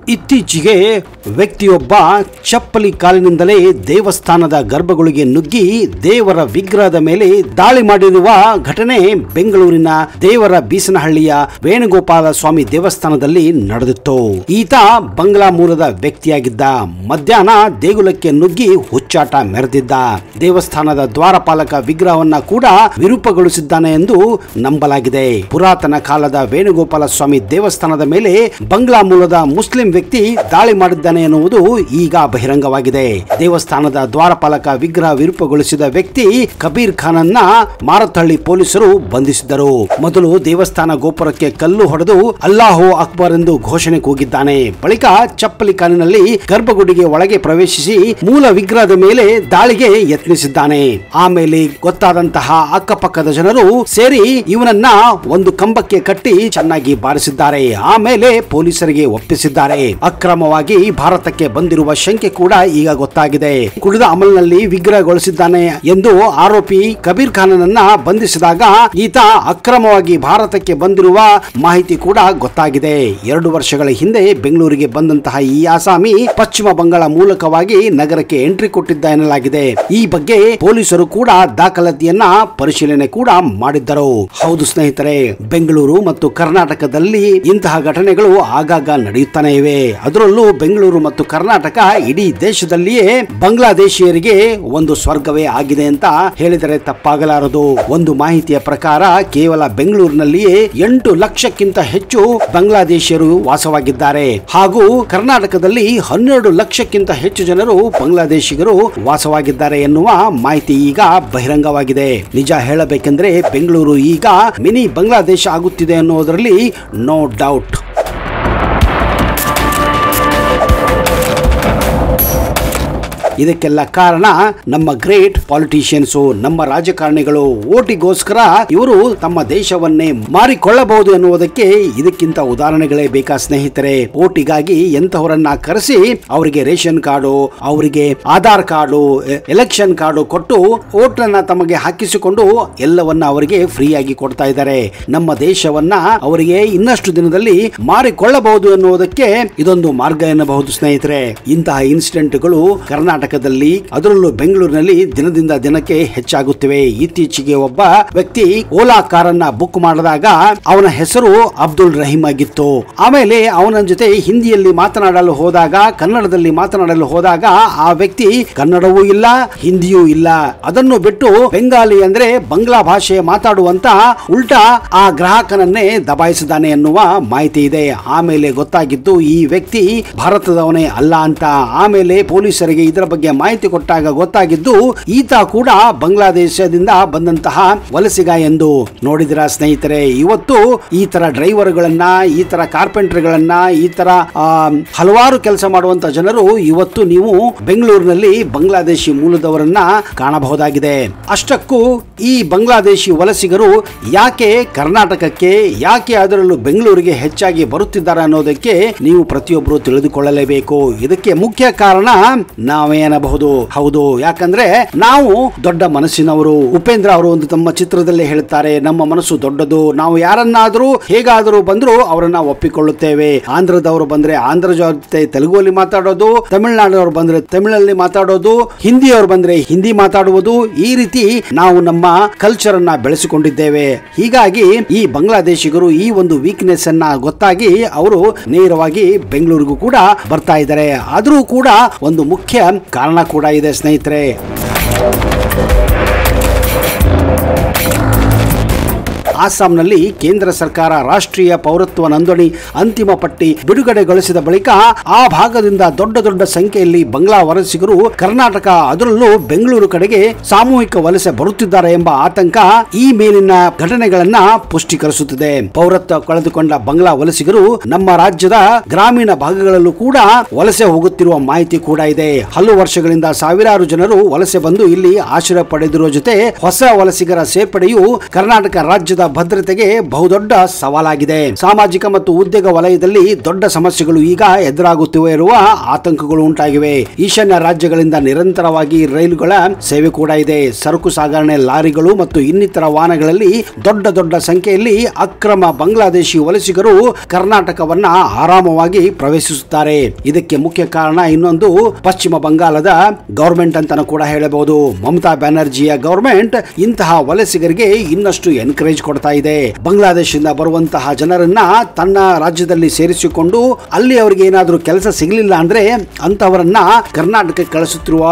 ಇತ್ತೀಚೆಗೆ ವ್ಯಕ್ತಿಯೊಬ್ಬ ಚಪ್ಪಲಿ ಕಾಲಿನಿಂದಲೇ ದೇವಸ್ಥಾನದ ಗರ್ಭಗುಡಿಗೆ ನುಗ್ಗಿ ದೇವರ ವಿಗ್ರಹದ ಮೇಲೆ ದಾಳಿ ಮಾಡಿರುವ ಘಟನೆ ಬೆಂಗಳೂರಿನ ದೇವರ ಬೀಸನಹಳ್ಳಿಯ ವೇಣುಗೋಪಾಲ ಸ್ವಾಮಿ ದೇವಸ್ಥಾನದಲ್ಲಿ ನಡೆದಿತ್ತು. ಈತ ಬಂಗ್ಲಾ ಮೂಲದ ವ್ಯಕ್ತಿಯಾಗಿದ್ದ. ಮಧ್ಯಾಹ್ನ ದೇಗುಲಕ್ಕೆ ನುಗ್ಗಿ ಹುಚ್ಚಾಟ ಮೆರೆದಿದ್ದ. ದೇವಸ್ಥಾನದ ದ್ವಾರಪಾಲಕ ವಿಗ್ರಹವನ್ನ ಕೂಡ ವಿರೂಪಗೊಳಿಸಿದ್ದಾನೆ ಎಂದು ನಂಬಲಾಗಿದೆ. ಪುರಾತನ ಕಾಲದ ವೇಣುಗೋಪಾಲ ಸ್ವಾಮಿ ದೇವಸ್ಥಾನದ ಮೇಲೆ ಬಂಗ್ಲಾ ಮೂಲದ ಮುಸ್ಲಿಂ ವ್ಯಕ್ತಿ ದಾಳಿ ಮಾಡಿದ್ದಾನೆ ಎನ್ನುವುದು ಈಗ ಬಹಿರಂಗವಾಗಿದೆ. ದೇವಸ್ಥಾನದ ದ್ವಾರಪಾಲಕ ವಿಗ್ರಹ ವಿರೂಪಗೊಳಿಸಿದ ವ್ಯಕ್ತಿ ಕಬೀರ್ ಖಾನ್ ಅನ್ನ ಮಾರತಹಳ್ಳಿ ಪೊಲೀಸರು ಬಂಧಿಸಿದರು. ಮೊದಲು ದೇವಸ್ಥಾನ ಗೋಪುರಕ್ಕೆ ಕಲ್ಲು ಹೊಡೆದು ಅಲ್ಲಾಹು ಅಕ್ಬರ್ ಎಂದು ಘೋಷಣೆ ಕೂಗಿದ್ದಾನೆ. ಬಳಿಕ ಚಪ್ಪಲಿ ಕಾಲಿನಲ್ಲಿ ಗರ್ಭಗುಡಿಗೆ ಒಳಗೆ ಪ್ರವೇಶಿಸಿ ಮೂಲ ವಿಗ್ರಹದ ಮೇಲೆ ದಾಳಿಗೆ ಯತ್ನಿಸಿದ್ದಾನೆ. ಆಮೇಲೆ ಗೊತ್ತಾದಂತಹ ಅಕ್ಕಪಕ್ಕದ ಜನರು ಸೇರಿ ಇವನನ್ನ ಒಂದು ಕಂಬಕ್ಕೆ ಕಟ್ಟಿ ಚೆನ್ನಾಗಿ ಬಾರಿಸಿದ್ದಾರೆ. ಆಮೇಲೆ ಪೊಲೀಸರಿಗೆ ಒಪ್ಪಿಸಿದ್ದಾರೆ. ಅಕ್ರಮವಾಗಿ ಭಾರತಕ್ಕೆ ಬಂದಿರುವ ಶಂಕೆ ಕೂಡ ಈಗ ಗೊತ್ತಾಗಿದೆ. ಕುಡಿದ ಅಮಲ್ನಲ್ಲಿ ವಿಗ್ರಹಗೊಳಿಸಿದ್ದಾನೆ ಎಂದು ಆರೋಪಿ ಕಬೀರ್ ಖಾನನನ್ನ ಬಂಧಿಸಿದಾಗ ಈತ ಅಕ್ರಮವಾಗಿ ಭಾರತಕ್ಕೆ ಬಂದಿರುವ ಮಾಹಿತಿ ಕೂಡ ಗೊತ್ತಾಗಿದೆ. 2 ವರ್ಷಗಳ ಹಿಂದೆ ಬೆಂಗಳೂರಿಗೆ ಬಂದಂತಹ ಈ ಆಸಾಮಿ ಪಶ್ಚಿಮ ಬಂಗಾಳ ಮೂಲಕವಾಗಿ ನಗರಕ್ಕೆ ಎಂಟ್ರಿ ಕೊಟ್ಟಿದ್ದ ಎನ್ನಲಾಗಿದೆ. ಈ ಬಗ್ಗೆ ಪೊಲೀಸರು ಕೂಡ ದಾಖಲಾತಿಯನ್ನ ಪರಿಶೀಲನೆ ಕೂಡ ಮಾಡಿದ್ದರು. ಹೌದು ಸ್ನೇಹಿತರೆ, ಬೆಂಗಳೂರು ಮತ್ತು ಕರ್ನಾಟಕದಲ್ಲಿ ಇಂತಹ ಘಟನೆಗಳು ಆಗಾಗ ನಡೆಯುತ್ತಾನೆ ಇವೆ. ಅದರಲ್ಲೂ ಬೆಂಗಳೂರು ಮತ್ತು ಕರ್ನಾಟಕ ಇಡೀ ದೇಶದಲ್ಲಿಯೇ ಬಾಂಗ್ಲಾದೇಶಿಯರಿಗೆ ಒಂದು ಸ್ವರ್ಗವೇ ಆಗಿದೆ ಅಂತ ಹೇಳಿದರೆ ತಪ್ಪಾಗಲಾರದು. ಒಂದು ಮಾಹಿತಿಯ ಪ್ರಕಾರ ಕೇವಲ ಬೆಂಗಳೂರಿನಲ್ಲಿಯೇ 8 ಲಕ್ಷಕ್ಕಿಂತ ಹೆಚ್ಚು ಬಾಂಗ್ಲಾದೇಶಿಯರು ವಾಸವಾಗಿದ್ದಾರೆ. ಹಾಗೂ ಕರ್ನಾಟಕದಲ್ಲಿ 12 ಲಕ್ಷಕ್ಕಿಂತ ಹೆಚ್ಚು ಜನರು ಬಾಂಗ್ಲಾದೇಶಿಗರು ವಾಸವಾಗಿದ್ದಾರೆ ಎನ್ನುವ ಮಾಹಿತಿ ಈಗ ಬಹಿರಂಗವಾಗಿದೆ. ನಿಜ ಹೇಳಬೇಕೆಂದ್ರೆ ಬೆಂಗಳೂರು ಈಗ ಮಿನಿ ಬಾಂಗ್ಲಾದೇಶ ಆಗುತ್ತಿದೆ ಅನ್ನೋದರಲ್ಲಿ ನೋ ಡೌಟ್. ಇದಕ್ಕೆಲ್ಲ ಕಾರಣ ನಮ್ಮ ಗ್ರೇಟ್ ಪಾಲಿಟಿಷಿಯನ್ಸ್, ನಮ್ಮ ರಾಜಕಾರಣಿಗಳು. ಓಟಿಗೋಸ್ಕರ ಇವರು ತಮ್ಮ ದೇಶವನ್ನೇ ಮಾರಿಕೊಳ್ಳಬಹುದು ಎನ್ನುವುದಕ್ಕೆ ಇದಕ್ಕಿಂತ ಉದಾಹರಣೆಗಳೇ ಬೇಕಾ ಸ್ನೇಹಿತರೆ. ಓಟಿಗಾಗಿ ಎಂತಹವರನ್ನ ಕರೆಸಿ ಅವರಿಗೆ ರೇಷನ್ ಕಾರ್ಡು, ಅವರಿಗೆ ಆಧಾರ್ ಕಾರ್ಡು, ಎಲೆಕ್ಷನ್ ಕಾರ್ಡು ಕೊಟ್ಟು ಓಟನ್ನ ತಮಗೆ ಹಾಕಿಸಿಕೊಂಡು ಎಲ್ಲವನ್ನ ಅವರಿಗೆ ಫ್ರೀ ಆಗಿ ಕೊಡ್ತಾ ಇದ್ದಾರೆ. ನಮ್ಮ ದೇಶವನ್ನ ಅವರಿಗೆ ಇನ್ನಷ್ಟು ದಿನದಲ್ಲಿ ಮಾರಿಕೊಳ್ಳಬಹುದು ಎನ್ನುವುದಕ್ಕೆ ಇದೊಂದು ಮಾರ್ಗ ಎನ್ನಬಹುದು ಸ್ನೇಹಿತರೆ. ಇಂತಹ ಇನ್ಸಿಡೆಂಟ್ಗಳು ಕರ್ನಾಟಕದಲ್ಲಿ ಅದರಲ್ಲೂ ಬೆಂಗಳೂರಿನಲ್ಲಿ ದಿನದಿಂದ ದಿನಕ್ಕೆ ಹೆಚ್ಚಾಗುತ್ತಿವೆ. ಇತ್ತೀಚೆಗೆ ಒಬ್ಬ ವ್ಯಕ್ತಿ ಓಲಾ ಕಾರನ್ನ ಬುಕ್ ಮಾಡಿದಾಗ ಅವನ ಹೆಸರು ಅಬ್ದುಲ್ ರಹೀಂ ಆಗಿತ್ತು. ಆಮೇಲೆ ಅವನ ಜೊತೆ ಹಿಂದಿಯಲ್ಲಿ ಮಾತನಾಡಲು ಹೋದಾಗ, ಕನ್ನಡದಲ್ಲಿ ಮಾತನಾಡಲು ಹೋದಾಗ ಆ ವ್ಯಕ್ತಿ ಕನ್ನಡವೂ ಇಲ್ಲ, ಹಿಂದಿಯೂ ಇಲ್ಲ, ಅದನ್ನು ಬಿಟ್ಟು ಬೆಂಗಾಲಿ ಅಂದ್ರೆ ಬಾಂಗ್ಲಾ ಭಾಷೆ ಮಾತಾಡುವಂತ ಉಲ್ಟಾ ಆ ಗ್ರಾಹಕನನ್ನೇ ದಬಾಯಿಸಿದ್ದಾನೆ ಎನ್ನುವ ಮಾಹಿತಿ ಇದೆ. ಆಮೇಲೆ ಗೊತ್ತಾಗಿದ್ದು ಈ ವ್ಯಕ್ತಿ ಭಾರತದವನೇ ಅಲ್ಲ ಅಂತ. ಆಮೇಲೆ ಪೊಲೀಸರಿಗೆ ಇದರ ಬಗ್ಗೆ ಮಾಹಿತಿ ಕೊಟ್ಟಾಗ ಗೊತ್ತಾಗಿದ್ದು ಈತ ಕೂಡ ಬಾಂಗ್ಲಾದೇಶದಿಂದ ಬಂದಂತಹ ವಲಸಿಗ ಎಂದು. ನೋಡಿದ್ರ ಸ್ನೇಹಿತರೆ, ಇವತ್ತು ಈ ತರ ಡ್ರೈವರ್ಗಳನ್ನ, ಈ ತರ ಕಾರ್ಪೆಂಟರ್ಗಳನ್ನ, ಈ ತರ ಹಲವಾರು ಕೆಲಸ ಮಾಡುವಂತ ಜನರು ಇವತ್ತು ನೀವು ಬೆಂಗಳೂರಿನಲ್ಲಿ ಬಾಂಗ್ಲಾದೇಶಿ ಮೂಲದವರನ್ನ ಕಾಣಬಹುದಾಗಿದೆ. ಅಷ್ಟಕ್ಕೂ ಈ ಬಾಂಗ್ಲಾದೇಶಿ ವಲಸಿಗರು ಯಾಕೆ ಕರ್ನಾಟಕಕ್ಕೆ, ಯಾಕೆ ಅದರಲ್ಲೂ ಬೆಂಗಳೂರಿಗೆ ಹೆಚ್ಚಾಗಿ ಬರುತ್ತಿದ್ದಾರೆ ಅನ್ನೋದಕ್ಕೆ ನೀವು ಪ್ರತಿಯೊಬ್ಬರು ತಿಳಿದುಕೊಳ್ಳಲೇಬೇಕು. ಇದಕ್ಕೆ ಮುಖ್ಯ ಕಾರಣ ನಾವೇನಬಹುದು. ಹೌದು, ಯಾಕಂದ್ರೆ ನಾವು ದೊಡ್ಡ ಮನಸ್ಸಿನವರು. ಉಪೇಂದ್ರ ಅವರು ಒಂದು ತಮ್ಮ ಚಿತ್ರದಲ್ಲಿ ಹೇಳುತ್ತಾರೆ, ನಮ್ಮ ಮನಸ್ಸು ದೊಡ್ಡದು, ನಾವು ಯಾರನ್ನಾದ್ರೂ ಹೇಗಾದರೂ ಬಂದ್ರು ಅವರನ್ನ ಒಪ್ಪಿಕೊಳ್ಳುತ್ತೇವೆ. ಆಂಧ್ರದವರು ಬಂದ್ರೆ ಆಂಧ್ರ ಜೊತೆ ತೆಲುಗುಲ್ಲಿ ಮಾತಾಡೋದು, ತಮಿಳುನಾಡವರು ಬಂದ್ರೆ ತಮಿಳಲ್ಲಿ ಮಾತಾಡೋದು, ಹಿಂದಿಯವರು ಬಂದ್ರೆ ಹಿಂದಿ ಮಾತಾಡುವುದು. ಈ ರೀತಿ ನಾವು ನಮ್ಮ ಕಲ್ಚರ್ ಅನ್ನ ಬೆಳೆಸಿಕೊಂಡಿದ್ದೇವೆ. ಹೀಗಾಗಿ ಈ ಬಾಂಗ್ಲಾದೇಶಿಗರು ಈ ಒಂದು ವೀಕ್ನೆಸ್ ಅನ್ನ ಗೊತ್ತಾಗಿ ಅವರು ನೇರವಾಗಿ ಬೆಂಗಳೂರಿಗೂ ಕೂಡ ಬರ್ತಾ ಇದ್ದಾರೆ. ಆದ್ರೂ ಕೂಡ ಒಂದು ಮುಖ್ಯ ಕಾರಣ ಕೂಡ ಇದೆ ಸ್ನೇಹಿತರೆ. ಆಸಾಂನಲ್ಲಿ ಕೇಂದ್ರ ಸರ್ಕಾರ ರಾಷ್ಟ್ರೀಯ ಪೌರತ್ವ ನೋಂದಣಿ ಅಂತಿಮ ಪಟ್ಟಿ ಬಿಡುಗಡೆಗೊಳಿಸಿದ ಬಳಿಕ ಆ ಭಾಗದಿಂದ ದೊಡ್ಡ ದೊಡ್ಡ ಸಂಖ್ಯೆಯಲ್ಲಿ ಬಾಂಗ್ಲಾ ವಲಸಿಗರು ಕರ್ನಾಟಕ, ಅದರಲ್ಲೂ ಬೆಂಗಳೂರು ಕಡೆಗೆ ಸಾಮೂಹಿಕ ವಲಸೆ ಬರುತ್ತಿದ್ದಾರೆ ಎಂಬ ಆತಂಕ ಈ ಮೇಲಿನ ಘಟನೆಗಳನ್ನ ಪುಷ್ಟೀಕರಿಸುತ್ತದೆ. ಪೌರತ್ವ ಕಳೆದುಕೊಂಡ ಬಾಂಗ್ಲಾ ವಲಸಿಗರು ನಮ್ಮ ರಾಜ್ಯದ ಗ್ರಾಮೀಣ ಭಾಗಗಳಲ್ಲೂ ಕೂಡ ವಲಸೆ ಹೋಗುತ್ತಿರುವ ಮಾಹಿತಿ ಕೂಡ ಇದೆ. ಹಲವು ವರ್ಷಗಳಿಂದ ಸಾವಿರಾರು ಜನರು ವಲಸೆ ಬಂದು ಇಲ್ಲಿ ಆಶ್ರಯ ಪಡೆದಿರುವ ಜೊತೆ ಹೊಸ ವಲಸಿಗರ ಸೇರ್ಪಡೆಯು ಕರ್ನಾಟಕ ರಾಜ್ಯದ ಭದ್ರತೆಗೆ ಬಹುದೊಡ್ಡ ಸವಾಲಾಗಿದೆ. ಸಾಮಾಜಿಕ ಮತ್ತು ಉದ್ಯೋಗ ವಲಯದಲ್ಲಿ ದೊಡ್ಡ ಸಮಸ್ಯೆಗಳು ಈಗ ಎದುರಾಗುತ್ತಿರುವ ಆತಂಕಗಳು ಉಂಟಾಗಿವೆ. ಈಶಾನ್ಯ ರಾಜ್ಯಗಳಿಂದ ನಿರಂತರವಾಗಿ ರೈಲುಗಳ ಸೇವೆ ಕೂಡ ಇದೆ. ಸರಕು ಸಾಗಣೆ ಲಾರಿಗಳು ಮತ್ತು ಇನ್ನಿತರ ವಾಹನಗಳಲ್ಲಿ ದೊಡ್ಡ ದೊಡ್ಡ ಸಂಖ್ಯೆಯಲ್ಲಿ ಅಕ್ರಮ ಬಾಂಗ್ಲಾದೇಶಿ ವಲಸಿಗರು ಕರ್ನಾಟಕವನ್ನ ಆರಾಮವಾಗಿ ಪ್ರವೇಶಿಸುತ್ತಾರೆ. ಇದಕ್ಕೆ ಮುಖ್ಯ ಕಾರಣ ಇನ್ನೊಂದು ಪಶ್ಚಿಮ ಬಂಗಾಳದ ಗವರ್ಮೆಂಟ್ ಅಂತಾನೂ ಕೂಡ ಹೇಳಬಹುದು. ಮಮತಾ ಬ್ಯಾನರ್ಜಿಯ ಗವರ್ಮೆಂಟ್ ಇಂತಹ ವಲಸಿಗರಿಗೆ ಇನ್ನಷ್ಟು ಎನ್ಕರೇಜ್ ಕೊಡ್ತಾ ಇದೆ. ಬಾಂಗ್ಲಾದೇಶದಿಂದ ಬರುವಂತಹ ಜನರನ್ನ ತನ್ನ ರಾಜ್ಯದಲ್ಲಿ ಸೇರಿಸಿಕೊಂಡು ಅಲ್ಲಿ ಅವರಿಗೆ ಏನಾದರೂ ಕೆಲಸ ಸಿಗಲಿಲ್ಲ ಅಂದ್ರೆ ಅಂತವರನ್ನ ಕರ್ನಾಟಕಕ್ಕೆ ಕಳಿಸುತ್ತಿರುವ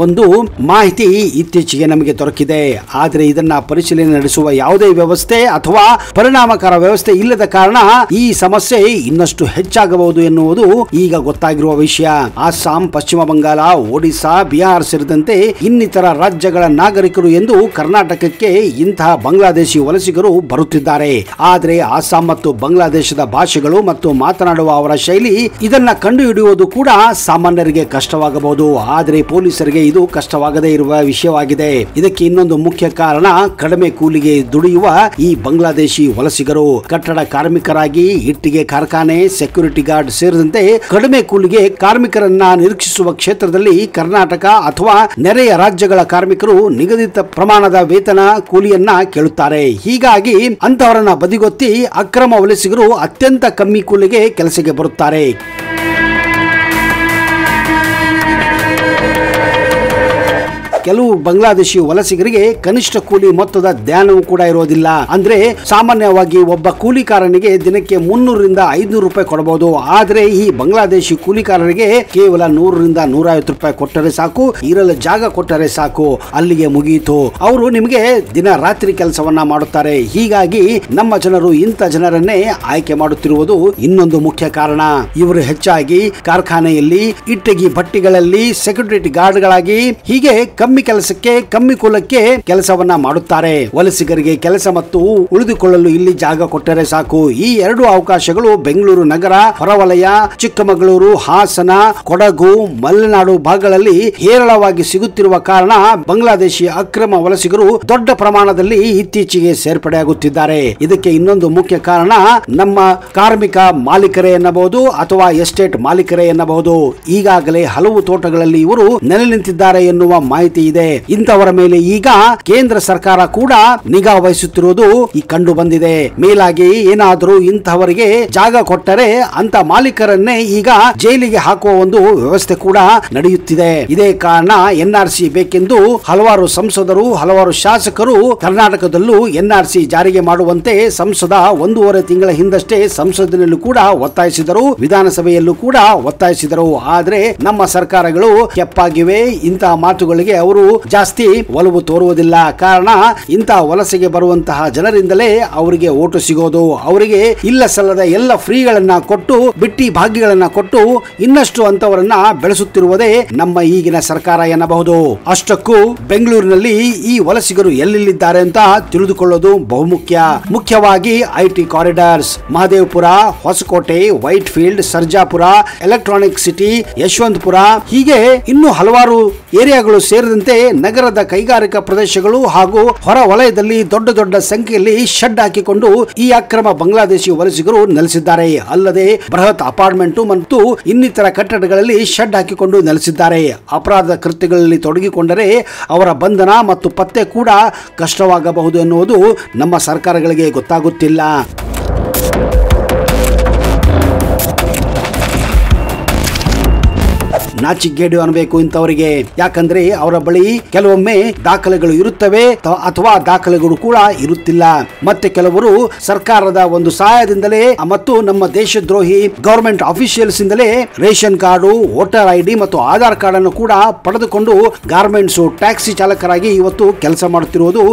ಒಂದು ಮಾಹಿತಿ ಇತ್ತೀಚೆಗೆ ನಮಗೆ ದೊರಕಿದೆ. ಆದರೆ ಇದನ್ನ ಪರಿಶೀಲನೆ ನಡೆಸುವ ಯಾವುದೇ ವ್ಯವಸ್ಥೆ ಅಥವಾ ಪರಿಣಾಮಕಾರಿ ವ್ಯವಸ್ಥೆ ಇಲ್ಲದ ಕಾರಣ ಈ ಸಮಸ್ಯೆ ಇನ್ನಷ್ಟು ಹೆಚ್ಚಾಗಬಹುದು ಎನ್ನುವುದು ಈಗ ಗೊತ್ತಾಗಿರುವ ವಿಷಯ. ಅಸ್ಸಾಂ, ಪಶ್ಚಿಮ ಬಂಗಾಳ, ಒಡಿಶಾ, ಬಿಹಾರ ಸೇರಿದಂತೆ ಇನ್ನಿತರ ರಾಜ್ಯಗಳ ನಾಗರಿಕರು ಎಂದು ಕರ್ನಾಟಕಕ್ಕೆ ಇಂತಹ ಬಾಂಗ್ಲಾದೇಶಿ ವಲಸಿಗರು ಬರುತ್ತಿದ್ದಾರೆ. ಆದರೆ ಅಸ್ಸಾಂ ಮತ್ತು ಬಾಂಗ್ಲಾದೇಶದ ಭಾಷೆಗಳು ಮತ್ತು ಮಾತನಾಡುವ ಅವರ ಶೈಲಿ ಇದನ್ನ ಕಂಡುಹಿಡಿಯುವುದು ಕೂಡ ಸಾಮಾನ್ಯರಿಗೆ ಕಷ್ಟವಾಗಬಹುದು. ಆದರೆ ಪೊಲೀಸರಿಗೆ ಇದು ಕಷ್ಟವಾಗದೇ ಇರುವ ವಿಷಯವಾಗಿದೆ. ಇದಕ್ಕೆ ಇನ್ನೊಂದು ಮುಖ್ಯ ಕಾರಣ ಕಡಿಮೆ ಕೂಲಿಗೆ ದುಡಿಯುವ ಈ ಬಾಂಗ್ಲಾದೇಶಿ ವಲಸಿಗರು. ಕಟ್ಟಡ ಕಾರ್ಮಿಕರಾಗಿ, ಇಟ್ಟಿಗೆ ಕಾರ್ಖಾನೆ, ಸೆಕ್ಯೂರಿಟಿ ಗಾರ್ಡ್ ಸೇರಿದಂತೆ ಕಡಿಮೆ ಕೂಲಿಗೆ ಕಾರ್ಮಿಕರನ್ನ ನಿರೀಕ್ಷಿಸುವ ಕ್ಷೇತ್ರದಲ್ಲಿ ಕರ್ನಾಟಕ ಅಥವಾ ನೆರೆಯ ರಾಜ್ಯಗಳ ಕಾರ್ಮಿಕರು ನಿಗದಿತ ಪ್ರಮಾಣದ ವೇತನ ಕೂಲಿಯನ್ನ ಕೇಳುತ್ತಾರೆ. ಹೀಗಾಗಿ ಅಂತವರನ್ನ ಬದಿಗೊತ್ತಿ ಅಕ್ರಮ ವಲಸಿಗರು ಅತ್ಯಂತ ಕಮ್ಮಿ ಕೂಲಿಗೆ ಕೆಲಸಕ್ಕೆ ಬರುತ್ತಾರೆ. ಕೆಲವು ಬಾಂಗ್ಲಾದೇಶಿ ವಲಸಿಗರಿಗೆ ಕನಿಷ್ಠ ಕೂಲಿ ಮೊತ್ತದ ಜ್ಞಾನವೂ ಕೂಡ ಇರೋದಿಲ್ಲ. ಅಂದ್ರೆ ಸಾಮಾನ್ಯವಾಗಿ ಒಬ್ಬ ಕೂಲಿಕಾರನಿಗೆ ದಿನಕ್ಕೆ 300 ರಿಂದ 500 ರೂಪಾಯಿ ಕೊಡಬಹುದು. ಆದ್ರೆ ಈ ಬಾಂಗ್ಲಾದೇಶಿ ಕೂಲಿಕಾರರಿಗೆ ಕೇವಲ 100 ರಿಂದ 150 ರೂಪಾಯಿ ಕೊಟ್ಟರೆ ಸಾಕು, ಇರಲು ಜಾಗ ಕೊಟ್ಟರೆ ಸಾಕು, ಅಲ್ಲಿಗೆ ಮುಗಿಯಿತು. ಅವರು ನಿಮಗೆ ದಿನ ರಾತ್ರಿ ಕೆಲಸವನ್ನ ಮಾಡುತ್ತಾರೆ. ಹೀಗಾಗಿ ನಮ್ಮ ಜನರು ಇಂಥ ಜನರನ್ನೇ ಆಯ್ಕೆ ಮಾಡುತ್ತಿರುವುದು ಇನ್ನೊಂದು ಮುಖ್ಯ ಕಾರಣ. ಇವರು ಹೆಚ್ಚಾಗಿ ಕಾರ್ಖಾನೆಯಲ್ಲಿ, ಇಟ್ಟಿಗೆ ಭಟ್ಟಿಗಳಲ್ಲಿ, ಸೆಕ್ಯೂರಿಟಿ ಗಾರ್ಡ್ಗಳಾಗಿ ಹೀಗೆ ಕಮ್ಮಿ ಕೆಲಸಕ್ಕೆ, ಕಮ್ಮಿ ಕೂಲಕ್ಕೆ ಕೆಲಸವನ್ನ ಮಾಡುತ್ತಾರೆ. ವಲಸಿಗರಿಗೆ ಕೆಲಸ ಮತ್ತು ಉಳಿದುಕೊಳ್ಳಲು ಇಲ್ಲಿ ಜಾಗ ಕೊಟ್ಟರೆ ಸಾಕು. ಈ ಎರಡು ಅವಕಾಶಗಳು ಬೆಂಗಳೂರು ನಗರ, ಹೊರವಲಯ, ಚಿಕ್ಕಮಗಳೂರು, ಹಾಸನ, ಕೊಡಗು, ಮಲೆನಾಡು ಭಾಗಗಳಲ್ಲಿ ಹೇರಳವಾಗಿ ಸಿಗುತ್ತಿರುವ ಕಾರಣ ಬಾಂಗ್ಲಾದೇಶಿ ಅಕ್ರಮ ವಲಸಿಗರು ದೊಡ್ಡ ಪ್ರಮಾಣದಲ್ಲಿ ಇತ್ತೀಚೆಗೆ ಸೇರ್ಪಡೆಯಾಗುತ್ತಿದ್ದಾರೆ. ಇದಕ್ಕೆ ಇನ್ನೊಂದು ಮುಖ್ಯ ಕಾರಣ ನಮ್ಮ ಕಾರ್ಮಿಕ ಮಾಲೀಕರೇ ಎನ್ನಬಹುದು ಅಥವಾ ಎಸ್ಟೇಟ್ ಮಾಲೀಕರೇ ಎನ್ನಬಹುದು. ಈಗಾಗಲೇ ಹಲವು ತೋಟಗಳಲ್ಲಿ ಇವರು ನೆಲೆ ನಿಂತಿದ್ದಾರೆ ಎನ್ನುವ ಮಾಹಿತಿ ಇದೆ. ಇಂಥವರ ಮೇಲೆ ಈಗ ಕೇಂದ್ರ ಸರ್ಕಾರ ಕೂಡ ನಿಗಾ ವಹಿಸುತ್ತಿರುವುದು ಕಂಡು ಬಂದಿದೆ. ಮೇಲಾಗಿ ಏನಾದರೂ ಇಂತಹವರಿಗೆ ಜಾಗ ಕೊಟ್ಟರೆ ಅಂತ ಮಾಲೀಕರನ್ನೇ ಈಗ ಜೈಲಿಗೆ ಹಾಕುವ ಒಂದು ವ್ಯವಸ್ಥೆ ಕೂಡ ನಡೆಯುತ್ತಿದೆ. ಇದೇ ಕಾರಣ NRC ಬೇಕೆಂದು ಹಲವಾರು ಸಂಸದರು, ಹಲವಾರು ಶಾಸಕರು ಕರ್ನಾಟಕದಲ್ಲೂ NRC ಜಾರಿಗೆ ಮಾಡುವಂತೆ ಸಂಸದ 1.5 ತಿಂಗಳ ಹಿಂದಷ್ಟೇ ಸಂಸತ್ತಿನಲ್ಲೂ ಕೂಡ ಒತ್ತಾಯಿಸಿದರು, ವಿಧಾನಸಭೆಯಲ್ಲೂ ಕೂಡ ಒತ್ತಾಯಿಸಿದರು. ಆದ್ರೆ ನಮ್ಮ ಸರ್ಕಾರಗಳು ಕೆಪ್ಪಾಗಿವೆ. ಇಂತಹ ಮಾತುಗಳಿಗೆ ಅವರು ಜಾಸ್ತಿ ಒಲವು ತೋರುವುದಿಲ್ಲ. ಕಾರಣ ಇಂತಹ ವಲಸೆಗೆ ಬರುವಂತಹ ಜನರಿಂದಲೇ ಅವರಿಗೆ ಓಟು ಸಿಗೋದು. ಅವರಿಗೆ ಇಲ್ಲ ಸಲ್ಲದ ಎಲ್ಲ ಫ್ರೀಗಳನ್ನ ಕೊಟ್ಟು, ಬಿಟ್ಟಿ ಭಾಗ್ಯಗಳನ್ನ ಕೊಟ್ಟು ಇನ್ನಷ್ಟು ಅಂತವರನ್ನ ಬೆಳೆಸುತ್ತಿರುವುದೇ ನಮ್ಮ ಈಗಿನ ಸರ್ಕಾರ ಎನ್ನಬಹುದು. ಅಷ್ಟಕ್ಕೂ ಬೆಂಗಳೂರಿನಲ್ಲಿ ಈ ವಲಸಿಗರು ಎಲ್ಲೆಲ್ಲಿದ್ದಾರೆ ಅಂತ ತಿಳಿದುಕೊಳ್ಳೋದು ಬಹುಮುಖ್ಯ. ಮುಖ್ಯವಾಗಿ IT corridors, Mahadevapura, Hoskote, Whitefield, Sarjapura, Electronic City, Yeshwanthpur ಹೀಗೆ ಇನ್ನೂ ಹಲವಾರು ಏರಿಯಾಗಳು ಸೇರಿದಂತೆ ನಗರದ ಕೈಗಾರಿಕಾ ಪ್ರದೇಶಗಳು ಹಾಗೂ ಹೊರ ವಲಯದಲ್ಲಿ ದೊಡ್ಡ ದೊಡ್ಡ ಸಂಖ್ಯೆಯಲ್ಲಿ ಶೆಡ್ ಹಾಕಿಕೊಂಡು ಈ ಅಕ್ರಮ ಬಾಂಗ್ಲಾದೇಶಿ ವಲಸಿಗರು ನೆಲೆಸಿದ್ದಾರೆ. ಅಲ್ಲದೆ ಬೃಹತ್ ಅಪಾರ್ಟ್ಮೆಂಟ್ ಮತ್ತು ಇನ್ನಿತರ ಕಟ್ಟಡಗಳಲ್ಲಿ ಶೆಡ್ ಹಾಕಿಕೊಂಡು ನೆಲೆಸಿದ್ದಾರೆ. ಅಪರಾಧ ಕೃತ್ಯಗಳಲ್ಲಿ ತೊಡಗಿಕೊಂಡರೆ ಅವರ ಬಂಧನ ಮತ್ತು ಪತ್ತೆ ಕೂಡ ಕಷ್ಟವಾಗಬಹುದು ಎನ್ನುವುದು ನಮ್ಮ ಸರ್ಕಾರಗಳಿಗೆ ಗೊತ್ತಾಗುತ್ತಿಲ್ಲ. ನಾಚಿಕೆಗೇಡು ಅನ್ಬೇಕು ಇಂಥವರಿಗೆ. ಯಾಕಂದ್ರೆ ಅವರ ಬಳಿ ಕೆಲವೊಮ್ಮೆ ದಾಖಲೆಗಳು ಇರುತ್ತವೆ ಅಥವಾ ದಾಖಲೆಗಳು ಕೂಡ ಇರುತ್ತಿಲ್ಲ. ಮತ್ತೆ ಕೆಲವರು ಸರ್ಕಾರದ ಒಂದು ಸಹಾಯದಿಂದಲೇ ಮತ್ತು ನಮ್ಮ ದೇಶದ್ರೋಹಿ ಗವರ್ಮೆಂಟ್ ಆಫೀಷಿಯಲ್ಸ್ ಇಂದಲೇ ರೇಷನ್ ಕಾರ್ಡು, ವೋಟರ್ ID ಮತ್ತು ಆಧಾರ್ ಕಾರ್ಡ್ ಅನ್ನು ಕೂಡ ಪಡೆದುಕೊಂಡು ಗಾರ್ಮೆಂಟ್ಸ್, ಟ್ಯಾಕ್ಸಿ ಚಾಲಕರಾಗಿ ಇವತ್ತು ಕೆಲಸ ಮಾಡುತ್ತಿರುವುದು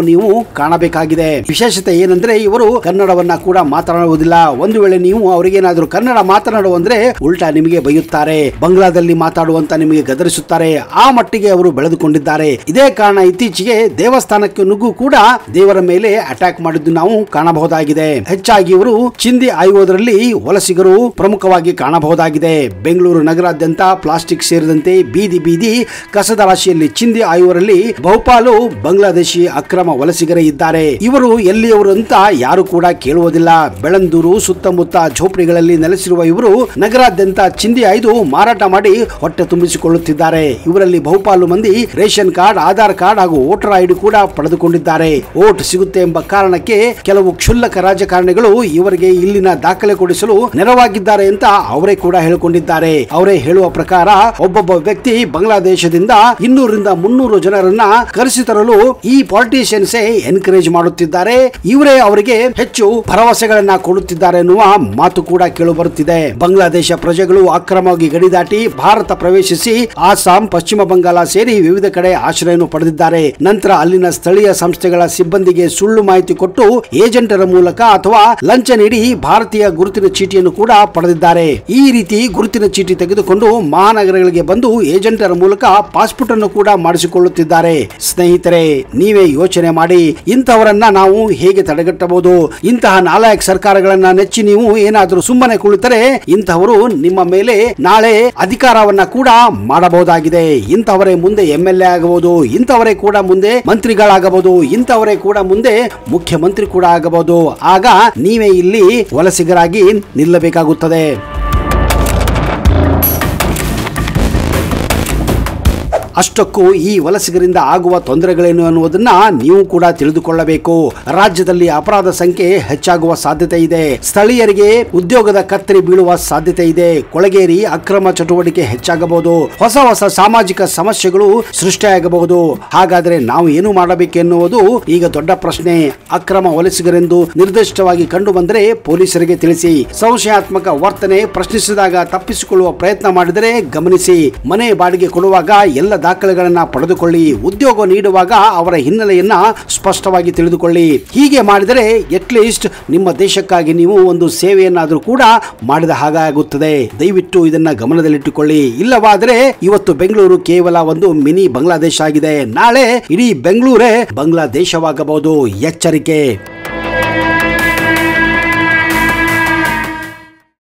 ನೀವು ಕಾಣಬೇಕಾಗಿದೆ. ವಿಶೇಷತೆ ಏನಂದ್ರೆ ಇವರು ಕನ್ನಡವನ್ನ ಕೂಡ ಮಾತನಾಡುವುದಿಲ್ಲ. ಒಂದು ವೇಳೆ ನೀವು ಅವರಿಗೇನಾದ್ರೂ ಕನ್ನಡ ಮಾತನಾಡುವಂದ್ರೆ ಉಲ್ಟಾ ನಿಮಗೆ ಬೈಯುತ್ತಾರೆ. ಬಾಂಗ್ಲಾದಲ್ಲಿ ರೀತಿಯಲ್ಲಿ ಮಾತಾಡುವಂತ ನಿಮಗೆ ಗದರಿಸುತ್ತಾರೆ. ಆ ಮಟ್ಟಿಗೆ ಅವರು ಬೆಳೆದುಕೊಂಡಿದ್ದಾರೆ. ಇದೇ ಕಾರಣ ಇತ್ತೀಚೆಗೆ ದೇವಸ್ಥಾನಕ್ಕೆ ನುಗ್ಗು ಕೂಡ ದೇವರ ಮೇಲೆ ಅಟ್ಯಾಕ್ ಮಾಡಿದ್ದು ನಾವು ಕಾಣಬಹುದಾಗಿದೆ. ಹೆಚ್ಚಾಗಿ ಇವರು ಚಿಂದಿ ಆಯುವುದರಲ್ಲಿ ವಲಸಿಗರು ಪ್ರಮುಖವಾಗಿ ಕಾಣಬಹುದಾಗಿದೆ. ಬೆಂಗಳೂರು ನಗರಾದ್ಯಂತ ಪ್ಲಾಸ್ಟಿಕ್ ಸೇರಿದಂತೆ ಬೀದಿ ಬೀದಿ ಕಸದ ರಾಶಿಯಲ್ಲಿ ಚಿಂದಿ ಆಯುವರಲ್ಲಿ ಬಹುಪಾಲು ಬಾಂಗ್ಲಾದೇಶಿ ಅಕ್ರಮ ವಲಸಿಗರೇ ಇದ್ದಾರೆ. ಇವರು ಎಲ್ಲಿಯವರು ಅಂತ ಯಾರು ಕೂಡ ಕೇಳುವುದಿಲ್ಲ. ಬೆಳಂದೂರು ಸುತ್ತಮುತ್ತ ಝೋಪಡಿಗಳಲ್ಲಿ ನೆಲೆಸಿರುವ ಇವರು ನಗರಾದ್ಯಂತ ಚಿಂದಿ ಆಯ್ದು ಮಾರಾಟ ಮಾಡಿ ಹೊಟ್ಟೆ ತುಂಬಿಸಿಕೊಳ್ಳುತ್ತಿದ್ದಾರೆ. ಇವರಲ್ಲಿ ಬಹುಪಾಲು ಮಂದಿ ರೇಷನ್ ಕಾರ್ಡ್, ಆಧಾರ್ ಕಾರ್ಡ್ ಹಾಗೂ ವೋಟರ್ ಐಡಿ ಕೂಡ ಪಡೆದುಕೊಂಡಿದ್ದಾರೆ. ವೋಟ್ ಸಿಗುತ್ತೆ ಎಂಬ ಕಾರಣಕ್ಕೆ ಕೆಲವು ಕ್ಷುಲ್ಲಕ ರಾಜಕಾರಣಿಗಳು ಇವರಿಗೆ ಇಲ್ಲಿನ ದಾಖಲೆ ಕೊಡಿಸಲು ನೆರವಾಗಿದ್ದಾರೆ ಅಂತ ಅವರೇ ಕೂಡ ಹೇಳಿಕೊಂಡಿದ್ದಾರೆ. ಅವರೇ ಹೇಳುವ ಪ್ರಕಾರ ಒಬ್ಬೊಬ್ಬ ವ್ಯಕ್ತಿ ಬಾಂಗ್ಲಾದೇಶದಿಂದ 200ರಿಂದ 300 ಜನರನ್ನ ಕರೆಸಿ ತರಲು ಈ ಪಾಲಿಟಿಷಿಯನ್ಸ್ ಎನ್ಕರೇಜ್ ಮಾಡುತ್ತಿದ್ದಾರೆ. ಇವರೇ ಅವರಿಗೆ ಹೆಚ್ಚು ಭರವಸೆಗಳನ್ನ ಕೊಡುತ್ತಿದ್ದಾರೆ ಎನ್ನುವ ಮಾತು ಕೂಡ ಕೇಳು ಬರುತ್ತಿದೆ. ಬಾಂಗ್ಲಾದೇಶ ಪ್ರಜೆಗಳು ಅಕ್ರಮವಾಗಿ ಗಡಿ ದಾಟಿ ಭಾರತ ಪ್ರವೇಶಿಸಿ ಆಸಾಂ, ಪಶ್ಚಿಮ ಬಂಗಾಳ ಸೇರಿ ವಿವಿಧ ಕಡೆ ಆಶ್ರಯವನ್ನು ಪಡೆದಿದ್ದಾರೆ. ನಂತರ ಅಲ್ಲಿನ ಸ್ಥಳೀಯ ಸಂಸ್ಥೆಗಳ ಸಿಬ್ಬಂದಿಗೆ ಸುಳ್ಳು ಮಾಹಿತಿ ಕೊಟ್ಟು ಏಜೆಂಟರ ಮೂಲಕ ಅಥವಾ ಲಂಚ ನೀಡಿ ಭಾರತೀಯ ಗುರುತಿನ ಚೀಟಿಯನ್ನು ಕೂಡ ಪಡೆದಿದ್ದಾರೆ. ಈ ರೀತಿ ಗುರುತಿನ ಚೀಟಿ ತೆಗೆದುಕೊಂಡು ಮಹಾನಗರಗಳಿಗೆ ಬಂದು ಏಜೆಂಟರ ಮೂಲಕ ಪಾಸ್ಪೋರ್ಟ್ ಅನ್ನು ಕೂಡ ಮಾಡಿಸಿಕೊಳ್ಳುತ್ತಿದ್ದಾರೆ. ಸ್ನೇಹಿತರೆ, ನೀವೇ ಯೋಚನೆ ಮಾಡಿ, ಇಂಥವರನ್ನ ನಾವು ಹೇಗೆ ತಡೆಗಟ್ಟಬಹುದು? ಇಂತಹ ನಾಲಾಯಕ ಸರ್ಕಾರಗಳನ್ನ ನೆಚ್ಚಿ ನೀವು ಏನಾದರೂ ಸುಮ್ಮನೆ ಕುಳಿತರೆ ಇಂಥವರು ನಿಮ್ಮ ಮೇಲೆ ನಾಳೆ ಅಧಿಕಾರವನ್ನ ಕೂಡ ಮಾಡಬಹುದಾಗಿದೆ. ಇಂಥವರೇ ಮುಂದೆ MLA ಆಗಬಹುದು, ಇಂಥವರೇ ಕೂಡ ಮುಂದೆ ಮಂತ್ರಿಗಳಾಗಬಹುದು, ಇಂಥವರೇ ಕೂಡ ಮುಂದೆ ಮುಖ್ಯಮಂತ್ರಿ ಕೂಡ ಆಗಬಹುದು. ಆಗ ನೀವೇ ಇಲ್ಲಿ ವಲಸಿಗರಾಗಿ ನಿಲ್ಲಬೇಕಾಗುತ್ತದೆ. ಅಷ್ಟಕ್ಕೂ ಈ ವಲಸಿಗರಿಂದ ಆಗುವ ತೊಂದರೆಗಳೇನು ಅನ್ನುವುದನ್ನ ನೀವು ಕೂಡ ತಿಳಿದುಕೊಳ್ಳಬೇಕು. ರಾಜ್ಯದಲ್ಲಿ ಅಪರಾಧ ಸಂಖ್ಯೆ ಹೆಚ್ಚಾಗುವ ಸಾಧ್ಯತೆ ಇದೆ. ಸ್ಥಳೀಯರಿಗೆ ಉದ್ಯೋಗದ ಕತ್ತರಿ ಬೀಳುವ ಸಾಧ್ಯತೆ ಇದೆ. ಕೊಳಗೇರಿ ಅಕ್ರಮ ಚಟುವಟಿಕೆ ಹೆಚ್ಚಾಗಬಹುದು. ಹೊಸ ಹೊಸ ಸಾಮಾಜಿಕ ಸಮಸ್ಯೆಗಳು ಸೃಷ್ಟಿಯಾಗಬಹುದು. ಹಾಗಾದ್ರೆ ನಾವು ಏನು ಮಾಡಬೇಕೆನ್ನುವುದು ಈಗ ದೊಡ್ಡ ಪ್ರಶ್ನೆ. ಅಕ್ರಮ ವಲಸಿಗರೆಂದು ನಿರ್ದಿಷ್ಟವಾಗಿ ಕಂಡು ಬಂದರೆ ಪೊಲೀಸರಿಗೆ ತಿಳಿಸಿ. ಸಂಶಯಾತ್ಮಕ ವರ್ತನೆ ಪ್ರಶ್ನಿಸಿದಾಗ ತಪ್ಪಿಸಿಕೊಳ್ಳುವ ಪ್ರಯತ್ನ ಮಾಡಿದರೆ ಗಮನಿಸಿ. ಮನೆ ಬಾಡಿಗೆ ಕೊಡುವಾಗ ಎಲ್ಲ ದಾಖಲೆಗಳನ್ನ ಪಡೆದುಕೊಳ್ಳಿ. ಉದ್ಯೋಗ ನೀಡುವಾಗ ಅವರ ಹಿನ್ನೆಲೆಯನ್ನ ಸ್ಪಷ್ಟವಾಗಿ ತಿಳಿದುಕೊಳ್ಳಿ. ಹೀಗೆ ಮಾಡಿದರೆ ಅಟ್ಲೀಸ್ಟ್ ನಿಮ್ಮ ದೇಶಕ್ಕಾಗಿ ನೀವು ಒಂದು ಸೇವೆಯನ್ನಾದರೂ ಕೂಡ ಮಾಡಿದ ಹಾಗಾಗುತ್ತದೆ. ದಯವಿಟ್ಟು ಇದನ್ನ ಗಮನದಲ್ಲಿಟ್ಟುಕೊಳ್ಳಿ. ಇಲ್ಲವಾದರೆ ಇವತ್ತು ಬೆಂಗಳೂರು ಕೇವಲ ಒಂದು ಮಿನಿ ಬಾಂಗ್ಲಾದೇಶ ಆಗಿದೆ. ನಾಳೆ ಇಡೀ ಬೆಂಗಳೂರೇ ಬಾಂಗ್ಲಾದೇಶವಾಗಬಹುದು. ಎಚ್ಚರಿಕೆ.